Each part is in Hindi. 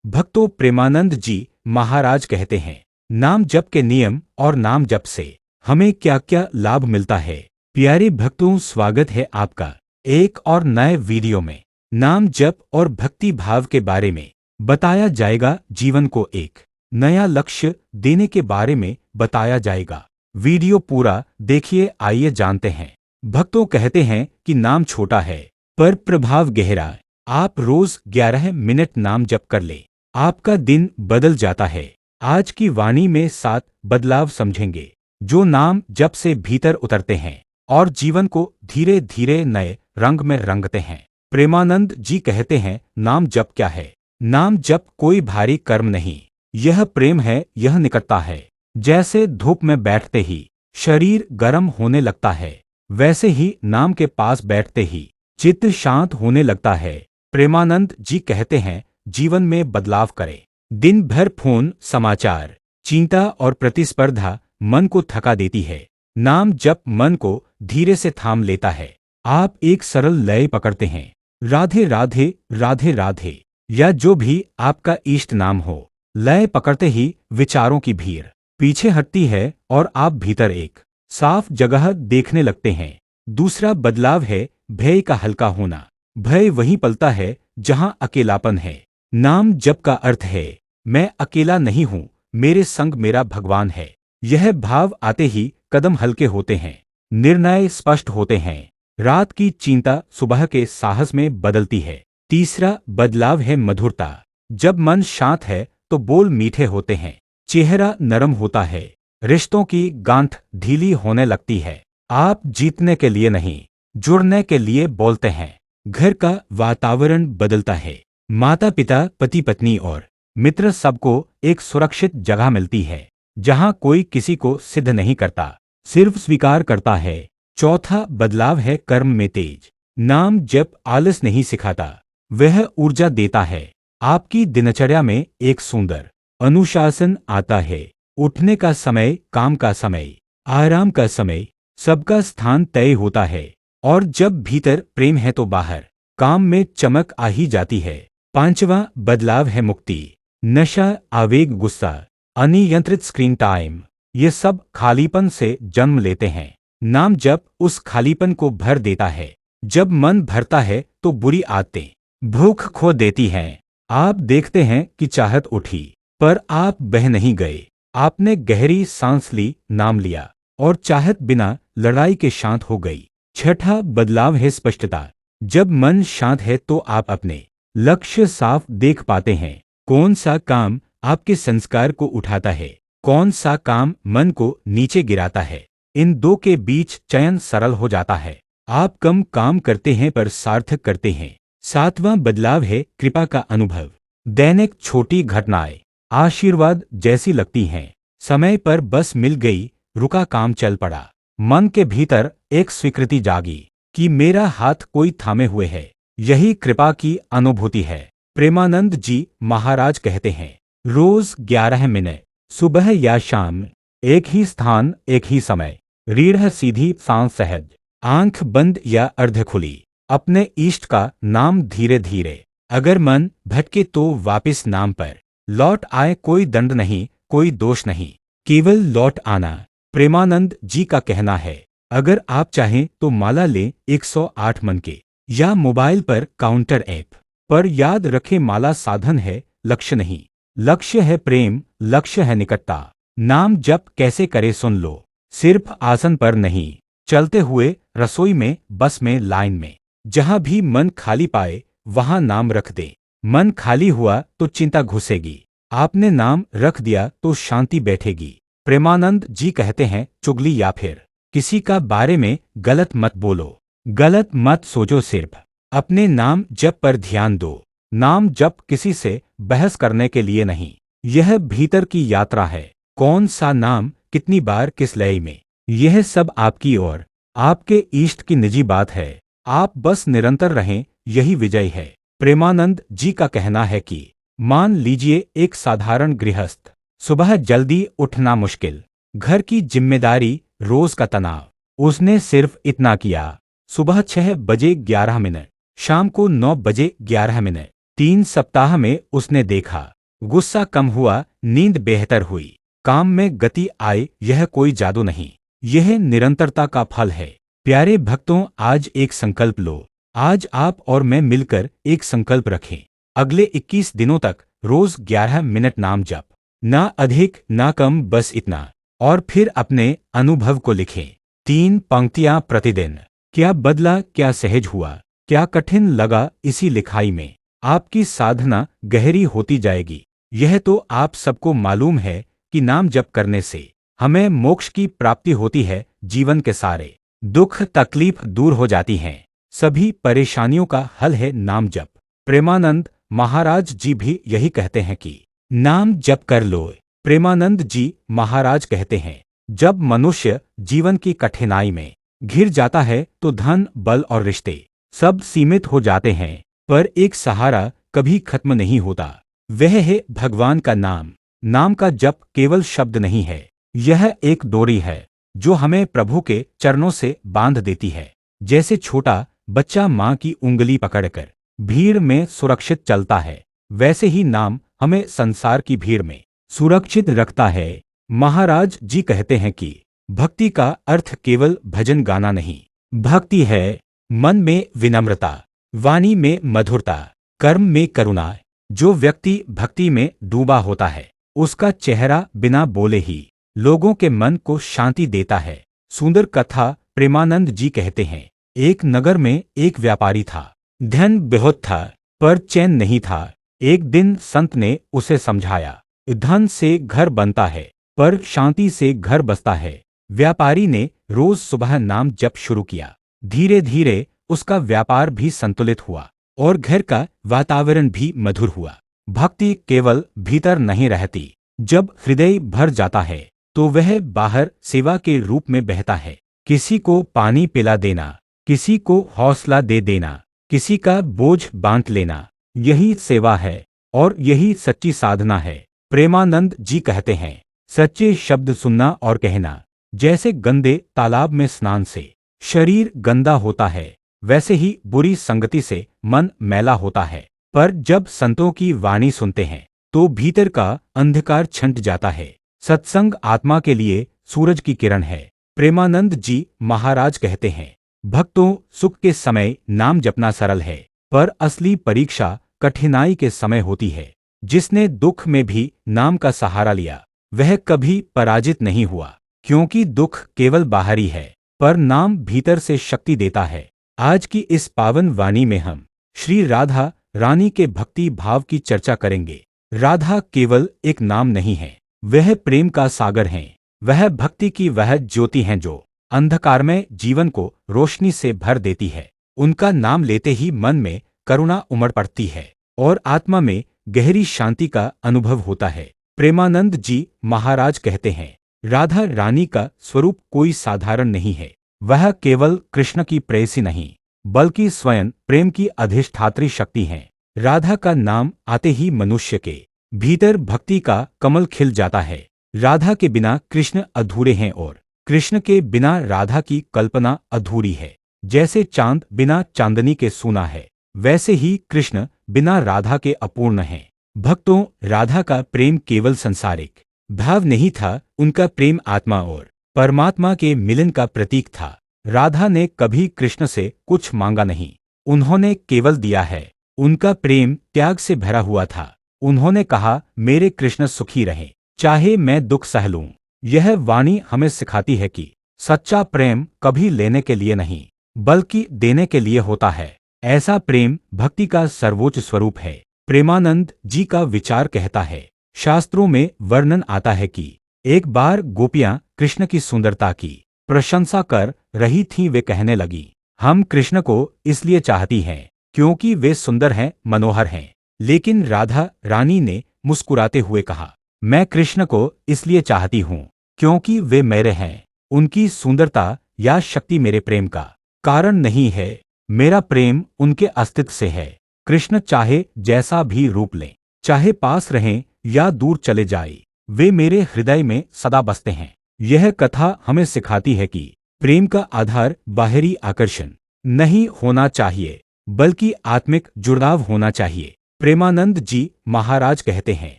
भक्तों, प्रेमानंद जी महाराज कहते हैं, नाम जप के नियम और नाम जप से हमें क्या क्या लाभ मिलता है। प्यारे भक्तों, स्वागत है आपका एक और नए वीडियो में। नाम जप और भक्ति भाव के बारे में बताया जाएगा, जीवन को एक नया लक्ष्य देने के बारे में बताया जाएगा। वीडियो पूरा देखिए, आइए जानते हैं। भक्तों कहते हैं कि नाम छोटा है पर प्रभाव गहरा। आप रोज 11 मिनट नाम जप कर ले, आपका दिन बदल जाता है। आज की वाणी में 7 बदलाव समझेंगे जो नाम जप से भीतर उतरते हैं और जीवन को धीरे धीरे नए रंग में रंगते हैं। प्रेमानंद जी कहते हैं, नाम जप क्या है। नाम जप कोई भारी कर्म नहीं, यह प्रेम है, यह निकटता है। जैसे धूप में बैठते ही शरीर गर्म होने लगता है, वैसे ही नाम के पास बैठते ही चित्त शांत होने लगता है। प्रेमानंद जी कहते हैं, जीवन में बदलाव करें। दिन भर फोन, समाचार, चिंता और प्रतिस्पर्धा मन को थका देती है। नाम जप मन को धीरे से थाम लेता है। आप एक सरल लय पकड़ते हैं, राधे राधे राधे राधे, या जो भी आपका इष्ट नाम हो। लय पकड़ते ही विचारों की भीड़ पीछे हटती है और आप भीतर एक साफ जगह देखने लगते हैं। दूसरा बदलाव है भय का हल्का होना। भय वहीं पलता है जहां अकेलापन है। नाम जप का अर्थ है, मैं अकेला नहीं हूं, मेरे संग मेरा भगवान है। यह भाव आते ही कदम हल्के होते हैं, निर्णय स्पष्ट होते हैं। रात की चिंता सुबह के साहस में बदलती है। तीसरा बदलाव है मधुरता। जब मन शांत है तो बोल मीठे होते हैं, चेहरा नरम होता है, रिश्तों की गांठ ढीली होने लगती है। आप जीतने के लिए नहीं, जुड़ने के लिए बोलते हैं। घर का वातावरण बदलता है। माता पिता, पति पत्नी और मित्र सबको एक सुरक्षित जगह मिलती है जहां कोई किसी को सिद्ध नहीं करता, सिर्फ स्वीकार करता है। चौथा बदलाव है कर्म में तेज। नाम जप आलस नहीं सिखाता, वह ऊर्जा देता है। आपकी दिनचर्या में एक सुंदर अनुशासन आता है। उठने का समय, काम का समय, आराम का समय, सबका स्थान तय होता है। और जब भीतर प्रेम है तो बाहर काम में चमक आ ही जाती है। पांचवा बदलाव है मुक्ति। नशा, आवेग, गुस्सा, अनियंत्रित स्क्रीन टाइम, ये सब खालीपन से जन्म लेते हैं। नाम जप उस खालीपन को भर देता है। जब मन भरता है तो बुरी आदतें भूख खो देती हैं। आप देखते हैं कि चाहत उठी पर आप बह नहीं गए। आपने गहरी सांस ली, नाम लिया और चाहत बिना लड़ाई के शांत हो गई। छठा बदलाव है स्पष्टता। जब मन शांत है तो आप अपने लक्ष्य साफ देख पाते हैं। कौन सा काम आपके संस्कार को उठाता है, कौन सा काम मन को नीचे गिराता है, इन दो के बीच चयन सरल हो जाता है। आप कम काम करते हैं पर सार्थक करते हैं। सातवां बदलाव है कृपा का अनुभव। दैनिक छोटी घटनाएं आशीर्वाद जैसी लगती हैं। समय पर बस मिल गई, रुका काम चल पड़ा। मन के भीतर एक स्वीकृति जागी कि मेरा हाथ कोई थामे हुए है। यही कृपा की अनुभूति है। प्रेमानंद जी महाराज कहते हैं, रोज 11 मिनट, सुबह या शाम, एक ही स्थान, एक ही समय, रीढ़ सीधी, सांस सहज, आंख बंद या अर्ध खुली, अपने इष्ट का नाम धीरे धीरे। अगर मन भटके तो वापिस नाम पर लौट आए। कोई दंड नहीं, कोई दोष नहीं, केवल लौट आना। प्रेमानंद जी का कहना है, अगर आप चाहें तो माला लें 108 मन के, या मोबाइल पर काउंटर ऐप पर। याद रखें, माला साधन है, लक्ष्य नहीं। लक्ष्य है प्रेम, लक्ष्य है निकटता। नाम जप कैसे करे सुन लो, सिर्फ आसन पर नहीं, चलते हुए, रसोई में, बस में, लाइन में, जहां भी मन खाली पाए वहां नाम रख दे। मन खाली हुआ तो चिंता घुसेगी, आपने नाम रख दिया तो शांति बैठेगी। प्रेमानंद जी कहते हैं, चुगली या फिर किसी का बारे में गलत मत बोलो, गलत मत सोचो, सिर्फ अपने नाम जप पर ध्यान दो। नाम जप किसी से बहस करने के लिए नहीं, यह भीतर की यात्रा है। कौन सा नाम, कितनी बार, किस लय में, यह सब आपकी और आपके इष्ट की निजी बात है। आप बस निरंतर रहें, यही विजय है। प्रेमानंद जी का कहना है कि मान लीजिए एक साधारण गृहस्थ, सुबह जल्दी उठना मुश्किल, घर की जिम्मेदारी, रोज का तनाव। उसने सिर्फ इतना किया, सुबह 6 बजे 11 मिनट, शाम को 9 बजे 11 मिनट, 3 सप्ताह में उसने देखा, गुस्सा कम हुआ, नींद बेहतर हुई, काम में गति आई। यह कोई जादू नहीं, यह निरंतरता का फल है। प्यारे भक्तों, आज एक संकल्प लो। आज आप और मैं मिलकर एक संकल्प रखें। अगले 21 दिनों तक रोज 11 मिनट नाम जप, ना अधिक ना कम, बस इतना। और फिर अपने अनुभव को लिखें। 3 पंक्तियां प्रतिदिन। क्या बदला, क्या सहज हुआ, क्या कठिन लगा। इसी लिखाई में आपकी साधना गहरी होती जाएगी। यह तो आप सबको मालूम है कि नाम जप करने से हमें मोक्ष की प्राप्ति होती है। जीवन के सारे दुख तकलीफ दूर हो जाती हैं, सभी परेशानियों का हल है नाम जप। प्रेमानंद महाराज जी भी यही कहते हैं कि नाम जप कर लो। प्रेमानंद जी महाराज कहते हैं, जब मनुष्य जीवन की कठिनाई में घिर जाता है तो धन बल और रिश्ते सब सीमित हो जाते हैं, पर एक सहारा कभी खत्म नहीं होता। वह है भगवान का नाम। नाम का जप केवल शब्द नहीं है, यह एक डोरी है जो हमें प्रभु के चरणों से बांध देती है। जैसे छोटा बच्चा माँ की उंगली पकड़कर भीड़ में सुरक्षित चलता है, वैसे ही नाम हमें संसार की भीड़ में सुरक्षित रखता है। महाराज जी कहते हैं कि भक्ति का अर्थ केवल भजन गाना नहीं, भक्ति है मन में विनम्रता, वाणी में मधुरता, कर्म में करुणा। जो व्यक्ति भक्ति में डूबा होता है, उसका चेहरा बिना बोले ही लोगों के मन को शांति देता है। सुंदर कथा। प्रेमानंद जी कहते हैं, एक नगर में एक व्यापारी था। धन बहुत था पर चैन नहीं था। एक दिन संत ने उसे समझाया, धन से घर बनता है पर शांति से घर बसता है। व्यापारी ने रोज सुबह नाम जप शुरू किया। धीरे धीरे उसका व्यापार भी संतुलित हुआ और घर का वातावरण भी मधुर हुआ। भक्ति केवल भीतर नहीं रहती, जब हृदय भर जाता है तो वह बाहर सेवा के रूप में बहता है। किसी को पानी पिला देना, किसी को हौसला दे देना, किसी का बोझ बांट लेना, यही सेवा है और यही सच्ची साधना है। प्रेमानंद जी कहते हैं, सच्चे शब्द सुनना और कहना। जैसे गंदे तालाब में स्नान से शरीर गंदा होता है, वैसे ही बुरी संगति से मन मैला होता है। पर जब संतों की वाणी सुनते हैं तो भीतर का अंधकार छंट जाता है। सत्संग आत्मा के लिए सूरज की किरण है। प्रेमानंद जी महाराज कहते हैं, भक्तों, सुख के समय नाम जपना सरल है, पर असली परीक्षा कठिनाई के समय होती है। जिसने दुख में भी नाम का सहारा लिया, वह कभी पराजित नहीं हुआ, क्योंकि दुख केवल बाहरी है, पर नाम भीतर से शक्ति देता है। आज की इस पावन वाणी में हम श्री राधा रानी के भक्ति भाव की चर्चा करेंगे। राधा केवल एक नाम नहीं है, वह प्रेम का सागर हैं। वह भक्ति की वह ज्योति हैं जो अंधकारमय जीवन को रोशनी से भर देती है। उनका नाम लेते ही मन में करुणा उमड़ पड़ती है और आत्मा में गहरी शांति का अनुभव होता है। प्रेमानंद जी महाराज कहते हैं, राधा रानी का स्वरूप कोई साधारण नहीं है। वह केवल कृष्ण की प्रेयसी नहीं, बल्कि स्वयं प्रेम की अधिष्ठात्री शक्ति हैं। राधा का नाम आते ही मनुष्य के भीतर भक्ति का कमल खिल जाता है। राधा के बिना कृष्ण अधूरे हैं और कृष्ण के बिना राधा की कल्पना अधूरी है। जैसे चांद बिना चांदनी के सूना है, वैसे ही कृष्ण बिना राधा के अपूर्ण हैं। भक्तों, राधा का प्रेम केवल संसारिक भाव नहीं था, उनका प्रेम आत्मा और परमात्मा के मिलन का प्रतीक था। राधा ने कभी कृष्ण से कुछ मांगा नहीं, उन्होंने केवल दिया है। उनका प्रेम त्याग से भरा हुआ था। उन्होंने कहा, मेरे कृष्ण सुखी रहें, चाहे मैं दुख सह लूं। यह वाणी हमें सिखाती है कि सच्चा प्रेम कभी लेने के लिए नहीं, बल्कि देने के लिए होता है। ऐसा प्रेम भक्ति का सर्वोच्च स्वरूप है। प्रेमानंद जी का विचार कहता है, शास्त्रों में वर्णन आता है कि एक बार गोपियां कृष्ण की सुंदरता की प्रशंसा कर रही थीं। वे कहने लगी, हम कृष्ण को इसलिए चाहती हैं क्योंकि वे सुंदर हैं, मनोहर हैं। लेकिन राधा रानी ने मुस्कुराते हुए कहा, मैं कृष्ण को इसलिए चाहती हूँ क्योंकि वे मेरे हैं। उनकी सुंदरता या शक्ति मेरे प्रेम का कारण नहीं है, मेरा प्रेम उनके अस्तित्व से है। कृष्ण चाहे जैसा भी रूप लें, चाहे पास रहें या दूर चले जाए, वे मेरे हृदय में सदा बसते हैं। यह कथा हमें सिखाती है कि प्रेम का आधार बाहरी आकर्षण नहीं होना चाहिए, बल्कि आत्मिक जुड़ाव होना चाहिए। प्रेमानंद जी महाराज कहते हैं,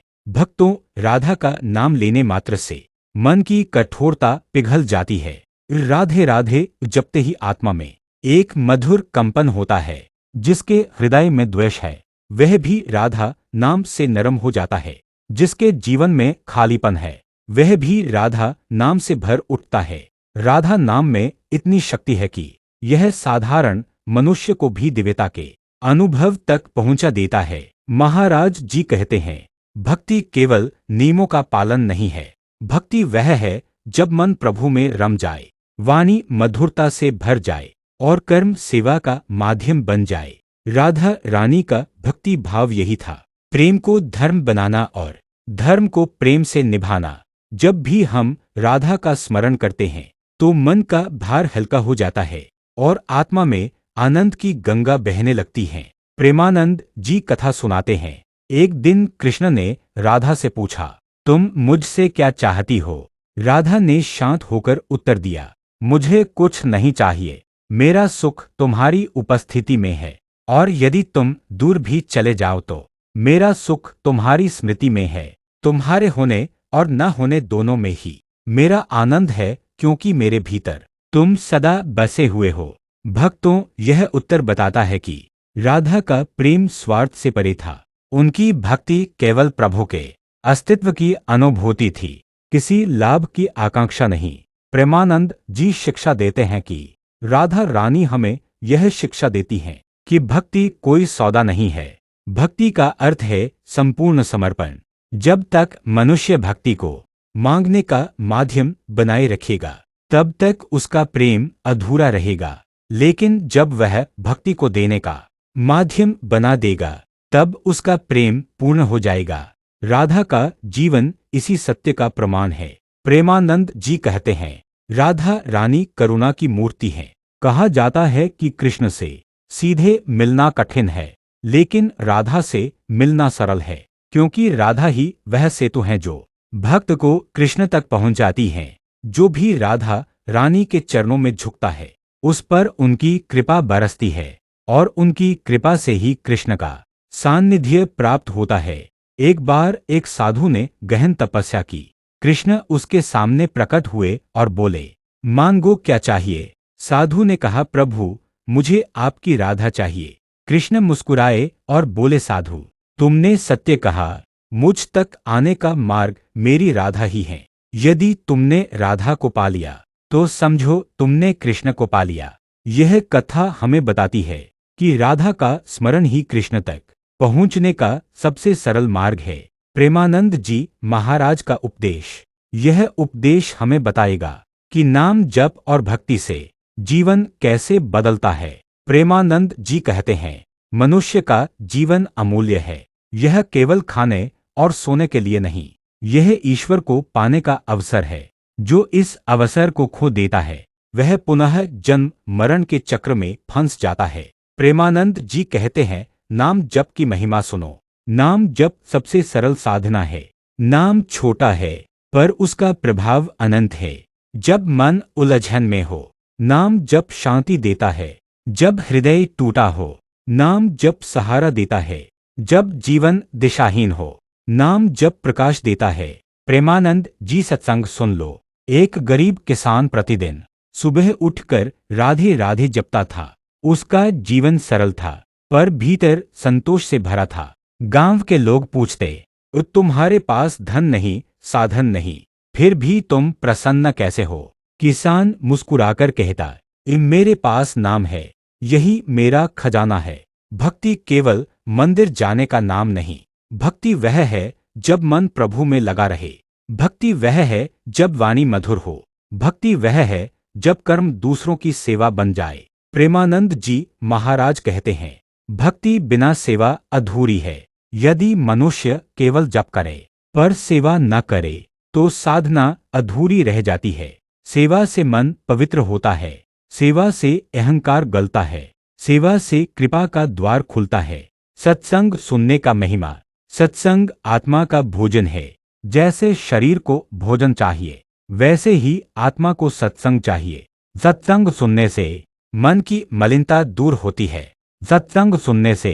भक्तों, राधा का नाम लेने मात्र से मन की कठोरता पिघल जाती है। राधे राधे जपते ही आत्मा में एक मधुर कंपन होता है। जिसके हृदय में द्वेष है वह भी राधा नाम से नरम हो जाता है। जिसके जीवन में खालीपन है वह भी राधा नाम से भर उठता है। राधा नाम में इतनी शक्ति है कि यह साधारण मनुष्य को भी दिव्यता के अनुभव तक पहुंचा देता है। महाराज जी कहते हैं, भक्ति केवल नियमों का पालन नहीं है। भक्ति वह है जब मन प्रभु में रम जाए, वाणी मधुरता से भर जाए और कर्म सेवा का माध्यम बन जाए। राधा रानी का भक्ति भाव यही था, प्रेम को धर्म बनाना और धर्म को प्रेम से निभाना। जब भी हम राधा का स्मरण करते हैं तो मन का भार हल्का हो जाता है और आत्मा में आनंद की गंगा बहने लगती है। प्रेमानंद जी कथा सुनाते हैं, एक दिन कृष्ण ने राधा से पूछा, तुम मुझसे क्या चाहती हो? राधा ने शांत होकर उत्तर दिया, मुझे कुछ नहीं चाहिए। मेरा सुख तुम्हारी उपस्थिति में है और यदि तुम दूर भी चले जाओ तो मेरा सुख तुम्हारी स्मृति में है। तुम्हारे होने और न होने दोनों में ही मेरा आनंद है, क्योंकि मेरे भीतर तुम सदा बसे हुए हो। भक्तों, यह उत्तर बताता है कि राधा का प्रेम स्वार्थ से परे था। उनकी भक्ति केवल प्रभु के अस्तित्व की अनुभूति थी, किसी लाभ की आकांक्षा नहीं। प्रेमानंद जी शिक्षा देते हैं कि राधा रानी हमें यह शिक्षा देती हैं कि भक्ति कोई सौदा नहीं है। भक्ति का अर्थ है संपूर्ण समर्पण। जब तक मनुष्य भक्ति को मांगने का माध्यम बनाए रखेगा तब तक उसका प्रेम अधूरा रहेगा, लेकिन जब वह भक्ति को देने का माध्यम बना देगा तब उसका प्रेम पूर्ण हो जाएगा। राधा का जीवन इसी सत्य का प्रमाण है। प्रेमानंद जी कहते हैं, राधा रानी करुणा की मूर्ति है। कहा जाता है कि कृष्ण से सीधे मिलना कठिन है, लेकिन राधा से मिलना सरल है, क्योंकि राधा ही वह सेतु है जो भक्त को कृष्ण तक पहुंचाती है। जो भी राधा रानी के चरणों में झुकता है उस पर उनकी कृपा बरसती है और उनकी कृपा से ही कृष्ण का सान्निध्य प्राप्त होता है। एक बार एक साधु ने गहन तपस्या की। कृष्ण उसके सामने प्रकट हुए और बोले, मांगो क्या चाहिए? साधु ने कहा, प्रभु मुझे आपकी राधा चाहिए। कृष्ण मुस्कुराए और बोले, साधु तुमने सत्य कहा, मुझ तक आने का मार्ग मेरी राधा ही है। यदि तुमने राधा को पा लिया तो समझो तुमने कृष्ण को पा लिया। यह कथा हमें बताती है कि राधा का स्मरण ही कृष्ण तक पहुंचने का सबसे सरल मार्ग है। प्रेमानंद जी महाराज का उपदेश, यह उपदेश हमें बताएगा कि नाम जप और भक्ति से जीवन कैसे बदलता है। प्रेमानंद जी कहते हैं, मनुष्य का जीवन अमूल्य है। यह केवल खाने और सोने के लिए नहीं, यह ईश्वर को पाने का अवसर है। जो इस अवसर को खो देता है वह पुनः जन्म मरण के चक्र में फंस जाता है। प्रेमानंद जी कहते हैं, नाम जप की महिमा सुनो। नाम जप सबसे सरल साधना है। नाम छोटा है पर उसका प्रभाव अनंत है। जब मन उलझन में हो, नाम जप शांति देता है। जब हृदय टूटा हो, नाम जप सहारा देता है। जब जीवन दिशाहीन हो, नाम जप प्रकाश देता है। प्रेमानंद जी सत्संग सुन लो। एक गरीब किसान प्रतिदिन सुबह उठकर राधे राधे जपता था। उसका जीवन सरल था पर भीतर संतोष से भरा था। गांव के लोग पूछते, तुम्हारे पास धन नहीं, साधन नहीं, फिर भी तुम प्रसन्न कैसे हो? किसान मुस्कुराकर कहता, मेरे पास नाम है, यही मेरा खजाना है। भक्ति केवल मंदिर जाने का नाम नहीं। भक्ति वह है जब मन प्रभु में लगा रहे। भक्ति वह है जब वाणी मधुर हो। भक्ति वह है जब कर्म दूसरों की सेवा बन जाए। प्रेमानंद जी महाराज कहते हैं, भक्ति बिना सेवा अधूरी है। यदि मनुष्य केवल जप करे पर सेवा न करे तो साधना अधूरी रह जाती है। सेवा से मन पवित्र होता है। सेवा से अहंकार गलता है। सेवा से कृपा का द्वार खुलता है। सत्संग सुनने का महिमा। सत्संग आत्मा का भोजन है। जैसे शरीर को भोजन चाहिए वैसे ही आत्मा को सत्संग चाहिए। सत्संग सुनने से मन की मलिनता दूर होती है। सत्संग सुनने से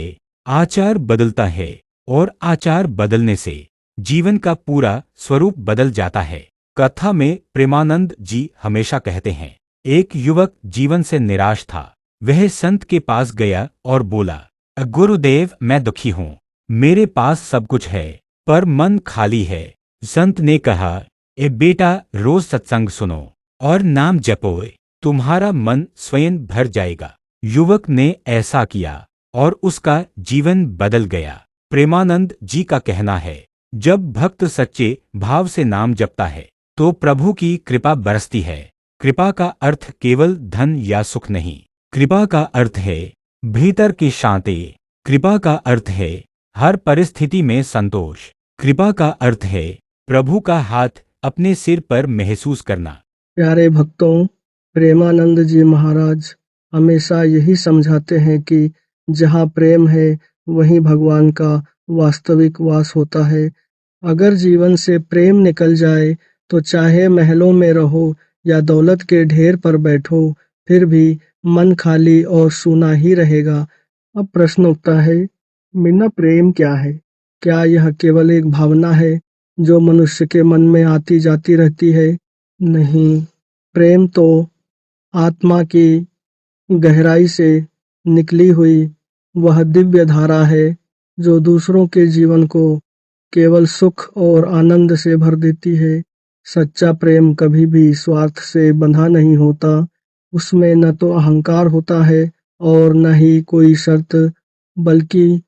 आचार बदलता है और आचार बदलने से जीवन का पूरा स्वरूप बदल जाता है। कथा में प्रेमानंद जी हमेशा कहते हैं, एक युवक जीवन से निराश था। वह संत के पास गया और बोला, गुरुदेव, मैं दुखी हूँ, मेरे पास सब कुछ है पर मन खाली है। संत ने कहा, ए बेटा, रोज सत्संग सुनो और नाम जपो, तुम्हारा मन स्वयं भर जाएगा। युवक ने ऐसा किया और उसका जीवन बदल गया। प्रेमानंद जी का कहना है, जब भक्त सच्चे भाव से नाम जपता है तो प्रभु की कृपा बरसती है। कृपा का अर्थ केवल धन या सुख नहीं, कृपा का अर्थ है भीतर की शांति। कृपा का अर्थ है हर परिस्थिति में संतोष। कृपा का अर्थ है प्रभु का हाथ अपने सिर पर महसूस करना। प्यारे भक्तों, प्रेमानंद जी महाराज हमेशा यही समझाते हैं कि जहाँ प्रेम है वहीं भगवान का वास्तविक वास होता है। अगर जीवन से प्रेम निकल जाए तो चाहे महलों में रहो या दौलत के ढेर पर बैठो, फिर भी मन खाली और सूना ही रहेगा। अब प्रश्न उठता है, बिना प्रेम क्या है? क्या यह केवल एक भावना है जो मनुष्य के मन में आती जाती रहती है? नहीं, प्रेम तो आत्मा की गहराई से निकली हुई वह दिव्य धारा है जो दूसरों के जीवन को केवल सुख और आनंद से भर देती है। सच्चा प्रेम कभी भी स्वार्थ से बंधा नहीं होता। उसमें न तो अहंकार होता है और न ही कोई शर्त, बल्कि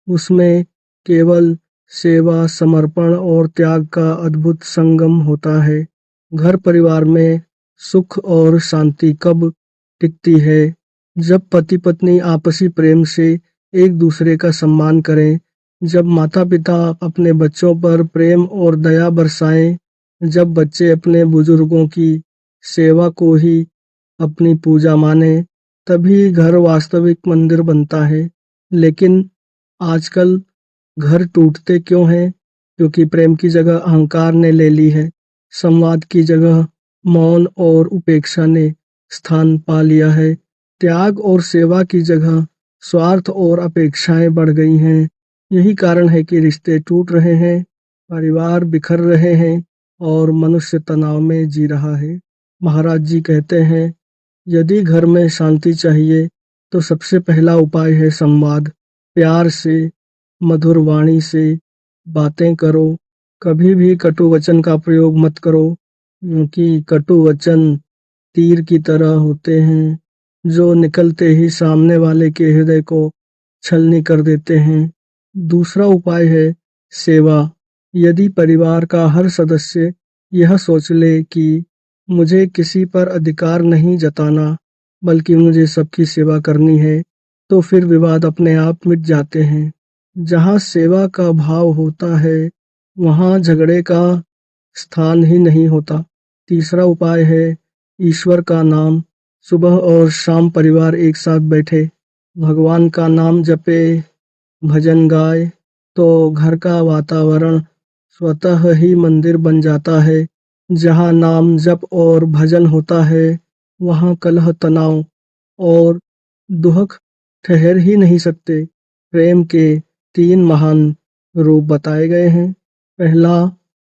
उसमें केवल सेवा, समर्पण और त्याग का अद्भुत संगम होता है। घर परिवार में सुख और शांति कब टिकती है? जब पति पत्नी आपसी प्रेम से एक दूसरे का सम्मान करें, जब माता पिता अपने बच्चों पर प्रेम और दया बरसाएं, जब बच्चे अपने बुजुर्गों की सेवा को ही अपनी पूजा माने, तभी घर वास्तविक मंदिर बनता है। लेकिन आजकल घर टूटते क्यों हैं? क्योंकि प्रेम की जगह अहंकार ने ले ली है। संवाद की जगह मौन और उपेक्षा ने स्थान पा लिया है। त्याग और सेवा की जगह स्वार्थ और अपेक्षाएं बढ़ गई हैं। यही कारण है कि रिश्ते टूट रहे हैं, परिवार बिखर रहे हैं और मनुष्य तनाव में जी रहा है। महाराज जी कहते हैं, यदि घर में शांति चाहिए तो सबसे पहला उपाय है संवाद। प्यार से, मधुर वाणी से बातें करो। कभी भी कटु वचन का प्रयोग मत करो, क्योंकि कटु वचन तीर की तरह होते हैं जो निकलते ही सामने वाले के हृदय को छलनी कर देते हैं। दूसरा उपाय है सेवा। यदि परिवार का हर सदस्य यह सोच ले कि मुझे किसी पर अधिकार नहीं जताना, बल्कि मुझे सबकी सेवा करनी है, तो फिर विवाद अपने आप मिट जाते हैं। जहाँ सेवा का भाव होता है वहाँ झगड़े का स्थान ही नहीं होता। तीसरा उपाय है ईश्वर का नाम। सुबह और शाम परिवार एक साथ बैठे, भगवान का नाम जपे, भजन गाए, तो घर का वातावरण स्वतः ही मंदिर बन जाता है। जहाँ नाम जप और भजन होता है वहाँ कलह, तनाव और दुख ठहर ही नहीं सकते। प्रेम के 3 महान रूप बताए गए हैं। पहला,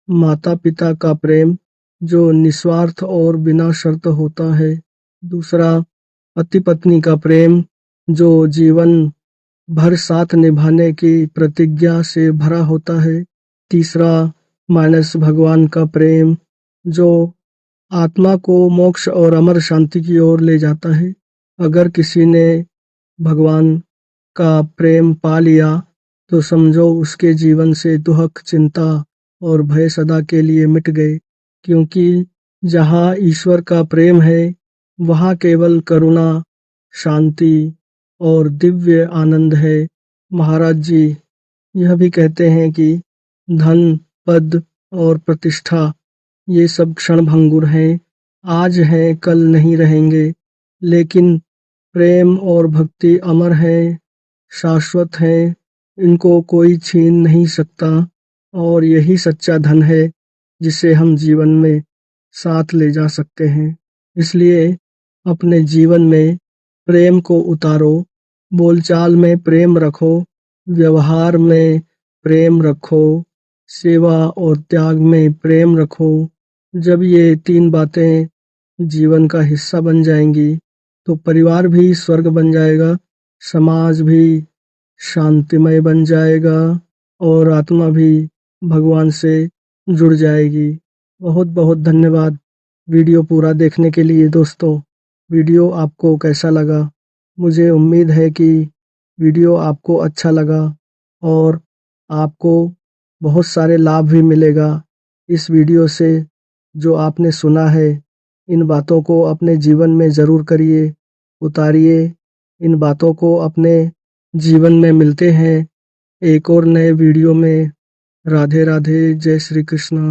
माता पिता का प्रेम जो निस्वार्थ और बिना शर्त होता है। दूसरा, पति पत्नी का प्रेम जो जीवन भर साथ निभाने की प्रतिज्ञा से भरा होता है। तीसरा, मानस भगवान का प्रेम जो आत्मा को मोक्ष और अमर शांति की ओर ले जाता है। अगर किसी ने भगवान का प्रेम पा लिया तो समझो उसके जीवन से दुख, चिंता और भय सदा के लिए मिट गए, क्योंकि जहाँ ईश्वर का प्रेम है वहाँ केवल करुणा, शांति और दिव्य आनंद है। महाराज जी यह भी कहते हैं कि धन, पद और प्रतिष्ठा ये सब क्षण भंगुर हैं, आज हैं कल नहीं रहेंगे, लेकिन प्रेम और भक्ति अमर है, शाश्वत है, इनको कोई छीन नहीं सकता और यही सच्चा धन है जिसे हम जीवन में साथ ले जा सकते हैं। इसलिए अपने जीवन में प्रेम को उतारो, बोलचाल में प्रेम रखो, व्यवहार में प्रेम रखो, सेवा और त्याग में प्रेम रखो। जब ये 3 बातें जीवन का हिस्सा बन जाएंगी, तो परिवार भी स्वर्ग बन जाएगा, समाज भी शांतिमय बन जाएगा और आत्मा भी भगवान से जुड़ जाएगी। बहुत बहुत धन्यवाद वीडियो पूरा देखने के लिए दोस्तों। वीडियो आपको कैसा लगा? मुझे उम्मीद है कि वीडियो आपको अच्छा लगा और आपको बहुत सारे लाभ भी मिलेगा इस वीडियो से। जो आपने सुना है, इन बातों को अपने जीवन में ज़रूर करिए, उतारिए इन बातों को अपने जीवन में। मिलते हैं एक और नए वीडियो में। राधे राधे, जय श्री कृष्ण।